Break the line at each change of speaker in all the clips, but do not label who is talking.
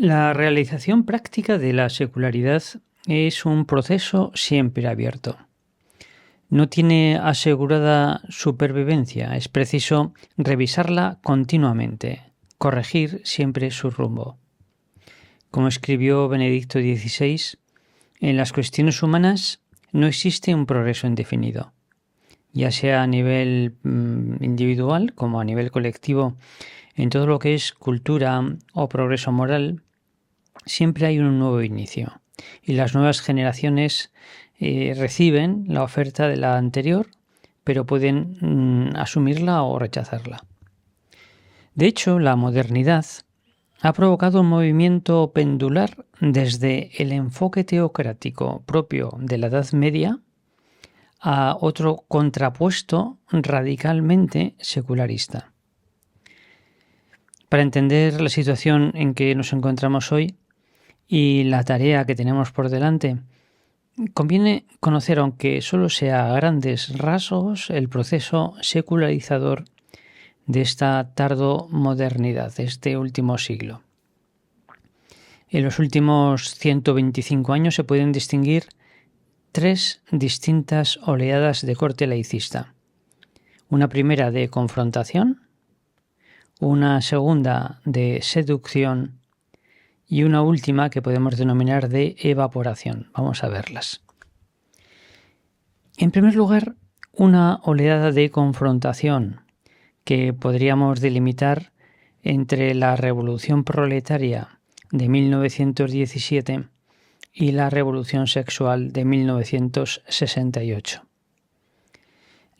La realización práctica de la secularidad es un proceso siempre abierto. No tiene asegurada supervivencia, es preciso revisarla continuamente, corregir siempre su rumbo. Como escribió Benedicto XVI, en las cuestiones humanas no existe un progreso indefinido. Ya sea a nivel individual como a nivel colectivo, en todo lo que es cultura o progreso moral, siempre hay un nuevo inicio y las nuevas generaciones reciben la oferta de la anterior, pero pueden asumirla o rechazarla. De hecho, la modernidad ha provocado un movimiento pendular desde el enfoque teocrático propio de la Edad Media a otro contrapuesto radicalmente secularista. Para entender la situación en que nos encontramos hoy y la tarea que tenemos por delante, conviene conocer, aunque solo sea a grandes rasgos, el proceso secularizador de esta tardomodernidad, de este último siglo. En los últimos 125 años se pueden distinguir tres distintas oleadas de corte laicista. Una primera de confrontación, una segunda de seducción y una última que podemos denominar de evaporación. Vamos a verlas. En primer lugar, una oleada de confrontación que podríamos delimitar entre la Revolución Proletaria de 1917 y la Revolución Sexual de 1968.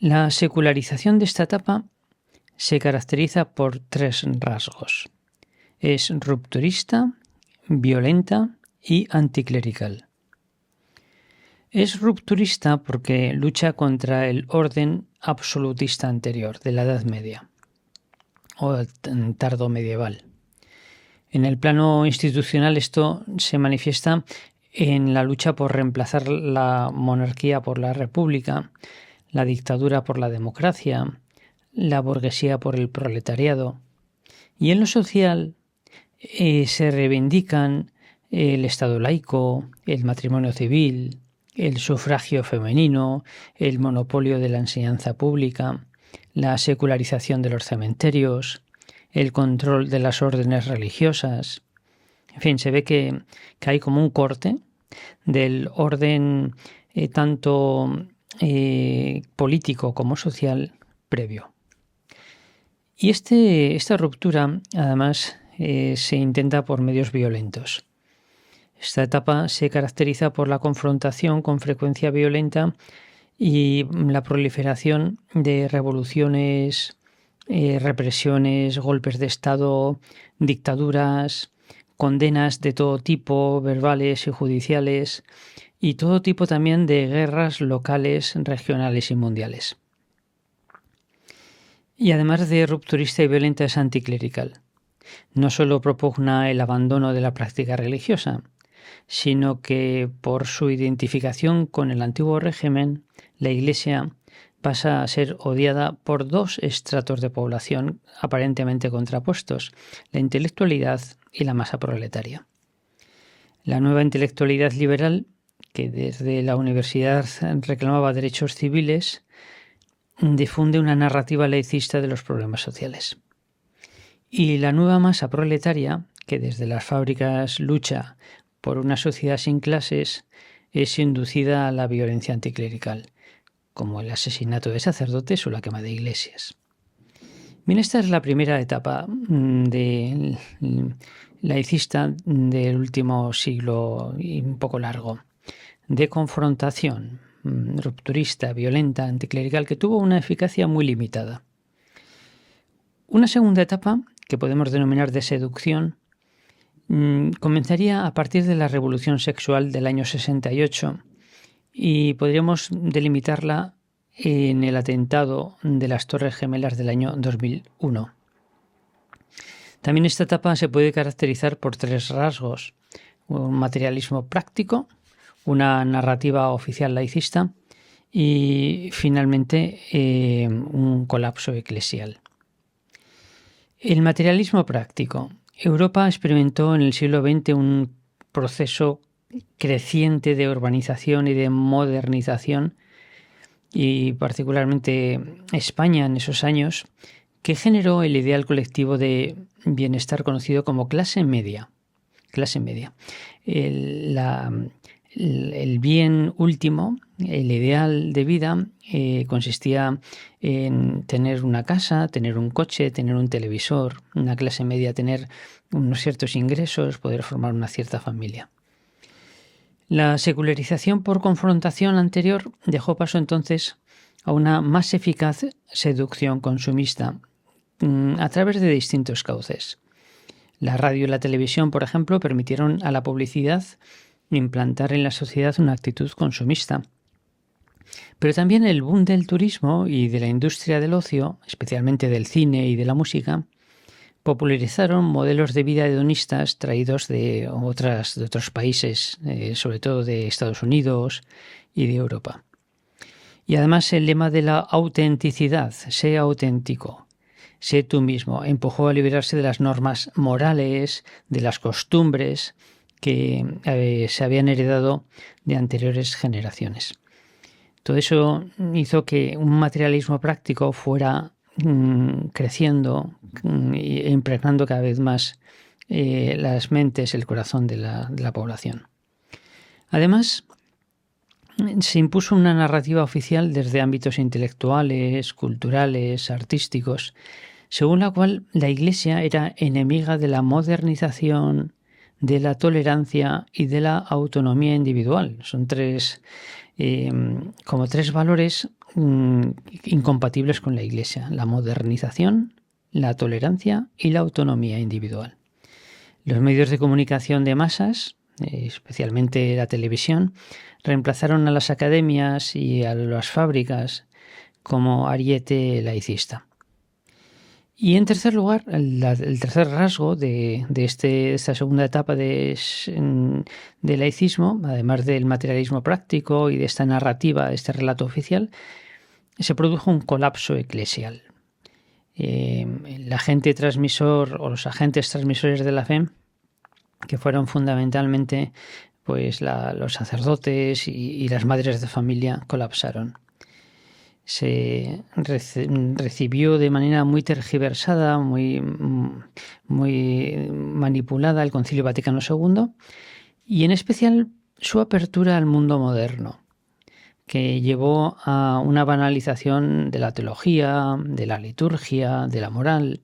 La secularización de esta etapa se caracteriza por tres rasgos. Es rupturista, violenta y anticlerical. Es rupturista porque lucha contra el orden absolutista anterior de la Edad Media o tardo medieval. En el plano institucional esto se manifiesta en la lucha por reemplazar la monarquía por la república, la dictadura por la democracia, la burguesía por el proletariado. Y en lo social se reivindican el Estado laico, el matrimonio civil, el sufragio femenino, el monopolio de la enseñanza pública, la secularización de los cementerios, el control de las órdenes religiosas. En fin, se ve que hay como un corte del orden tanto político como social previo. Y esta ruptura, además, se intenta por medios violentos. Esta etapa se caracteriza por la confrontación con frecuencia violenta y la proliferación de revoluciones, represiones, golpes de Estado, dictaduras, condenas de todo tipo, verbales y judiciales, y todo tipo también de guerras locales, regionales y mundiales. Y además de rupturista y violenta, es anticlerical. No solo propugna el abandono de la práctica religiosa, sino que por su identificación con el antiguo régimen, la Iglesia pasa a ser odiada por dos estratos de población aparentemente contrapuestos, la intelectualidad y la masa proletaria. La nueva intelectualidad liberal, que desde la universidad reclamaba derechos civiles, difunde una narrativa laicista de los problemas sociales. Y la nueva masa proletaria, que desde las fábricas lucha por una sociedad sin clases, es inducida a la violencia anticlerical, como el asesinato de sacerdotes o la quema de iglesias. Bien, esta es la primera etapa laicista del último siglo y un poco largo, de confrontación rupturista, violenta, anticlerical, que tuvo una eficacia muy limitada. Una segunda etapa, que podemos denominar de seducción, comenzaría a partir de la Revolución Sexual del año 68 y podríamos delimitarla en el atentado de las Torres Gemelas del año 2001. También esta etapa se puede caracterizar por tres rasgos: un materialismo práctico, una narrativa oficial laicista y finalmente un colapso eclesial. El materialismo práctico Europa experimentó en el siglo XX un proceso creciente de urbanización y de modernización, y particularmente España en esos años, que generó el ideal colectivo de bienestar conocido como clase media. Clase media. El bien último, el ideal de vida, consistía en tener una casa, tener un coche, tener un televisor. Una clase media, tener unos ciertos ingresos, poder formar una cierta familia. La secularización por confrontación anterior dejó paso entonces a una más eficaz seducción consumista a través de distintos cauces. La radio y la televisión, por ejemplo, permitieron a la publicidad implantar en la sociedad una actitud consumista. Pero también el boom del turismo y de la industria del ocio, especialmente del cine y de la música, popularizaron modelos de vida hedonistas traídos de otros países, sobre todo de Estados Unidos y de Europa. Y además el lema de la autenticidad, sé auténtico, sé tú mismo, empujó a liberarse de las normas morales, de las costumbres que se habían heredado de anteriores generaciones. Todo eso hizo que un materialismo práctico fuera creciendo e impregnando cada vez más las mentes, el corazón de la población. Además, se impuso una narrativa oficial desde ámbitos intelectuales, culturales, artísticos, según la cual la Iglesia era enemiga de la modernización, de la tolerancia y de la autonomía individual. Son tres valores incompatibles con la Iglesia: la modernización, la tolerancia y la autonomía individual. Los medios de comunicación de masas, especialmente la televisión, reemplazaron a las academias y a las fábricas como ariete laicista. Y en tercer lugar, el tercer rasgo de esta segunda etapa de laicismo, además del materialismo práctico y de esta narrativa, de este relato oficial, se produjo un colapso eclesial. El agente transmisor o los agentes transmisores de la fe, que fueron fundamentalmente pues los sacerdotes y las madres de familia, colapsaron. Se recibió de manera muy tergiversada, muy manipulada el Concilio Vaticano II, y en especial su apertura al mundo moderno, que llevó a una banalización de la teología, de la liturgia, de la moral.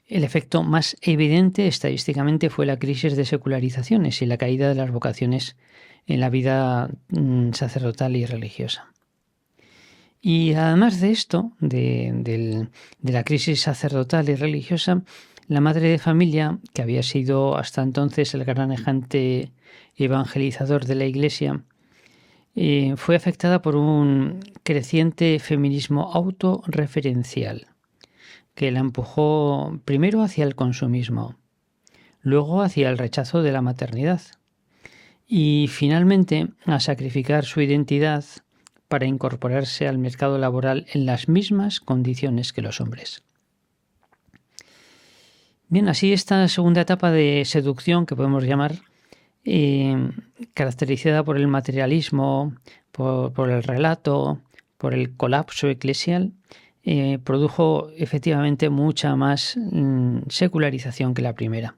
El efecto más evidente estadísticamente fue la crisis de secularizaciones y la caída de las vocaciones en la vida sacerdotal y religiosa. Y además de esto, de la crisis sacerdotal y religiosa, la madre de familia, que había sido hasta entonces el gran agente evangelizador de la Iglesia, fue afectada por un creciente feminismo autorreferencial, que la empujó primero hacia el consumismo, luego hacia el rechazo de la maternidad y finalmente a sacrificar su identidad para incorporarse al mercado laboral en las mismas condiciones que los hombres. Bien, así esta segunda etapa de seducción, que podemos llamar, caracterizada por el materialismo, por el relato, por el colapso eclesial, produjo efectivamente mucha más secularización que la primera.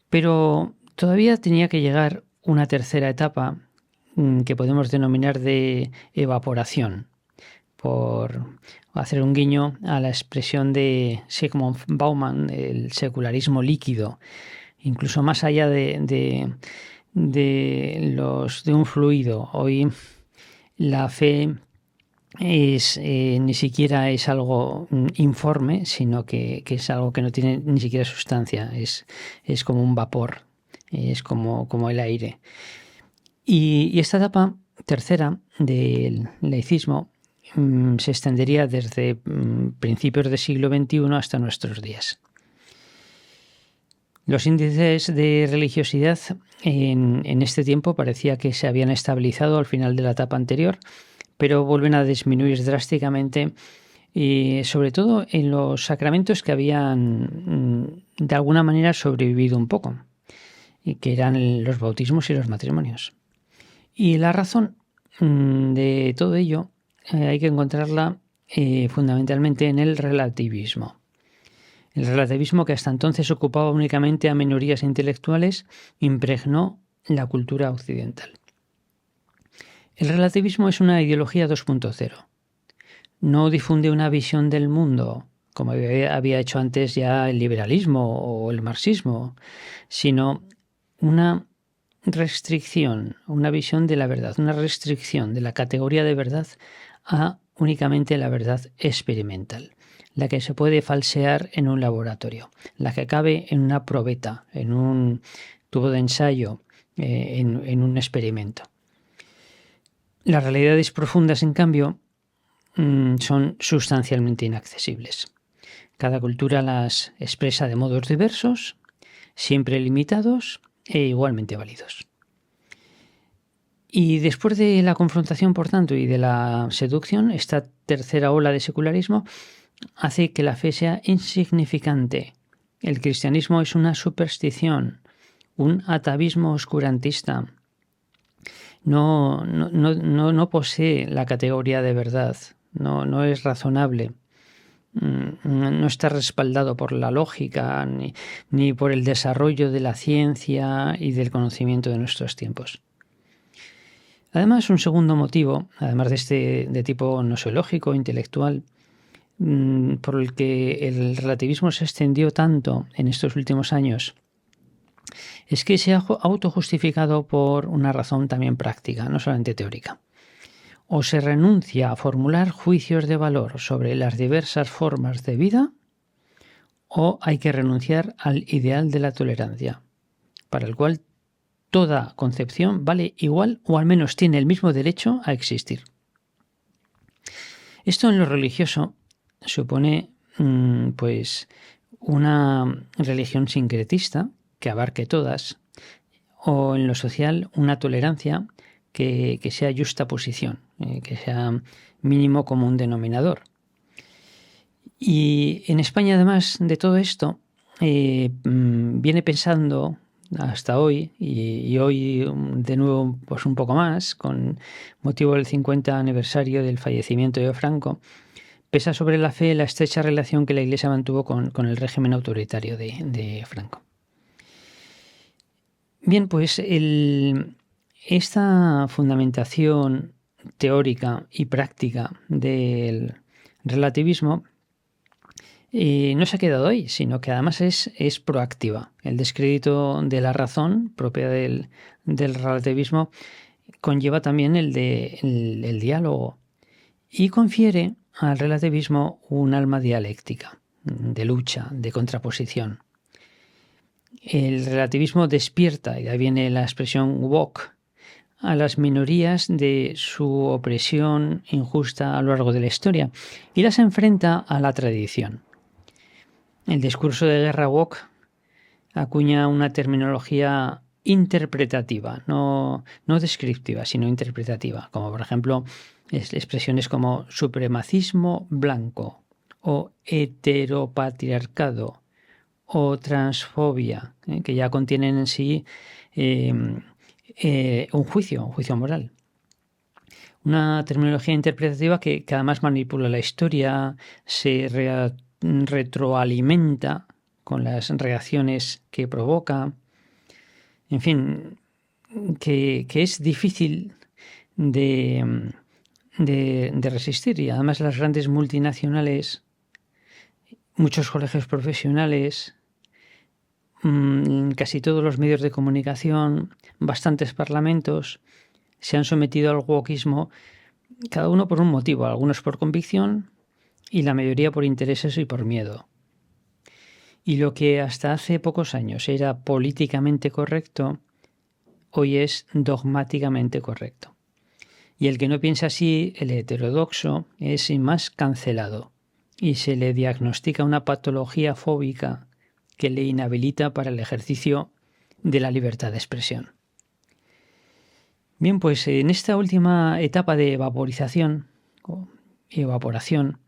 Pero todavía tenía que llegar una tercera etapa que podemos denominar de evaporación, por hacer un guiño a la expresión de Zygmunt Bauman, el secularismo líquido, incluso más allá de un fluido. Hoy la fe ni siquiera es algo informe, sino que es algo que no tiene ni siquiera sustancia, es como un vapor, es como el aire. Y esta etapa tercera del laicismo se extendería desde principios del siglo XXI hasta nuestros días. Los índices de religiosidad en este tiempo parecía que se habían estabilizado al final de la etapa anterior, pero vuelven a disminuir drásticamente y sobre todo en los sacramentos que habían de alguna manera sobrevivido un poco, y que eran los bautismos y los matrimonios. Y la razón de todo ello hay que encontrarla fundamentalmente en el relativismo. El relativismo, que hasta entonces ocupaba únicamente a minorías intelectuales, impregnó la cultura occidental. El relativismo es una ideología 2.0. No difunde una visión del mundo, como había hecho antes ya el liberalismo o el marxismo, sino una restricción, una visión de la verdad, una restricción de la categoría de verdad a únicamente la verdad experimental, la que se puede falsear en un laboratorio, la que cabe en una probeta, en un tubo de ensayo, en un experimento. Las realidades profundas, en cambio, son sustancialmente inaccesibles. Cada cultura las expresa de modos diversos, siempre limitados e igualmente válidos. Y después de la confrontación, por tanto, y de la seducción, esta tercera ola de secularismo hace que la fe sea insignificante. El cristianismo es una superstición, un atavismo oscurantista. No posee la categoría de verdad, no es razonable. No está respaldado por la lógica ni por el desarrollo de la ciencia y del conocimiento de nuestros tiempos. Además, un segundo motivo, además de este de tipo nosológico, intelectual, por el que el relativismo se extendió tanto en estos últimos años, es que se ha autojustificado por una razón también práctica, no solamente teórica. O se renuncia a formular juicios de valor sobre las diversas formas de vida, o hay que renunciar al ideal de la tolerancia, para el cual toda concepción vale igual o al menos tiene el mismo derecho a existir. Esto en lo religioso supone pues una religión sincretista que abarque todas, o en lo social una tolerancia que sea justa posición, que sea mínimo común denominador. Y en España, además de todo esto, viene pensando hasta hoy, y hoy de nuevo pues un poco más, con motivo del 50 aniversario del fallecimiento de Franco, pesa sobre la fe la estrecha relación que la Iglesia mantuvo con el régimen autoritario de Franco. Bien, pues esta fundamentación teórica y práctica del relativismo no se ha quedado ahí, sino que además es proactiva. El descrédito de la razón propia del relativismo conlleva también el diálogo y confiere al relativismo un alma dialéctica, de lucha, de contraposición. El relativismo despierta, y de ahí viene la expresión woke, a las minorías de su opresión injusta a lo largo de la historia y las enfrenta a la tradición. El discurso de guerra woke acuña una terminología interpretativa, no descriptiva, sino interpretativa, como por ejemplo expresiones como supremacismo blanco o heteropatriarcado o transfobia, que ya contienen en sí un juicio moral. Una terminología interpretativa que además manipula la historia, se retroalimenta con las reacciones que provoca, en fin, que es difícil de resistir. Y además las grandes multinacionales, muchos colegios profesionales, casi todos los medios de comunicación, bastantes parlamentos, se han sometido al wokismo, cada uno por un motivo, algunos por convicción y la mayoría por intereses y por miedo. Y lo que hasta hace pocos años era políticamente correcto, hoy es dogmáticamente correcto. Y el que no piensa así, el heterodoxo, es sin más cancelado y se le diagnostica una patología fóbica que le inhabilita para el ejercicio de la libertad de expresión. Bien, pues en esta última etapa de evaporización o evaporación,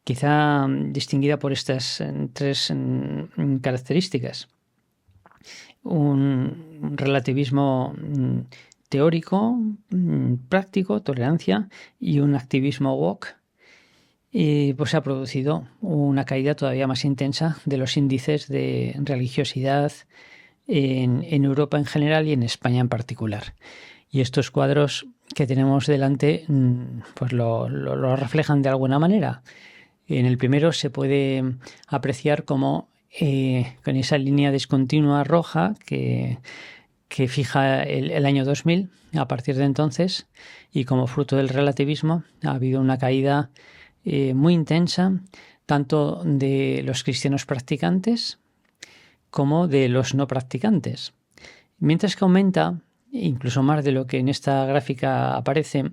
quizá distinguida por estas tres características. Un relativismo teórico, práctico, tolerancia, y un activismo woke, pues ha producido una caída todavía más intensa de los índices de religiosidad en Europa en general y en España en particular. Y estos cuadros que tenemos delante pues lo reflejan de alguna manera. En el primero se puede apreciar cómo con esa línea discontinua roja que fija el año 2000, a partir de entonces, y como fruto del relativismo, ha habido una caída muy intensa, tanto de los cristianos practicantes como de los no practicantes. Mientras que aumenta, incluso más de lo que en esta gráfica aparece,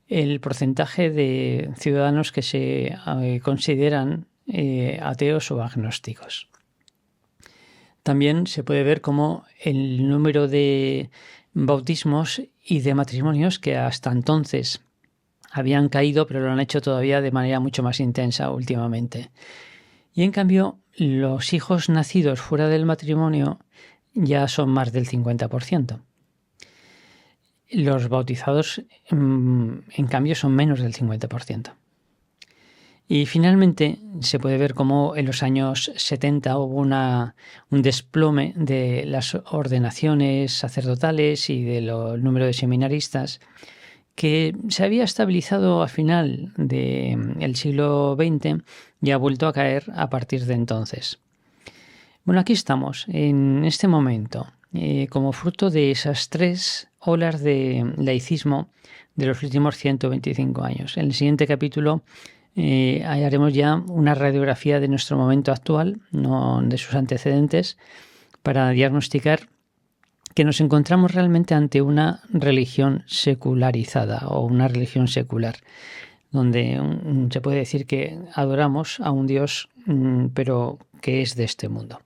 el porcentaje de ciudadanos que se consideran ateos o agnósticos. También se puede ver cómo el número de bautismos y de matrimonios que hasta entonces habían caído, pero lo han hecho todavía de manera mucho más intensa últimamente. Y en cambio, los hijos nacidos fuera del matrimonio ya son más del 50%. Los bautizados, en cambio, son menos del 50%. Y finalmente se puede ver cómo en los años 70 hubo un desplome de las ordenaciones sacerdotales y del número de seminaristas, que se había estabilizado al final del siglo XX y ha vuelto a caer a partir de entonces. Bueno, aquí estamos, en este momento, como fruto de esas tres olas de laicismo de los últimos 125 años. En el siguiente capítulo haremos ya una radiografía de nuestro momento actual, no de sus antecedentes, para diagnosticar que nos encontramos realmente ante una religión secularizada o una religión secular, donde se puede decir que adoramos a un Dios, pero que es de este mundo.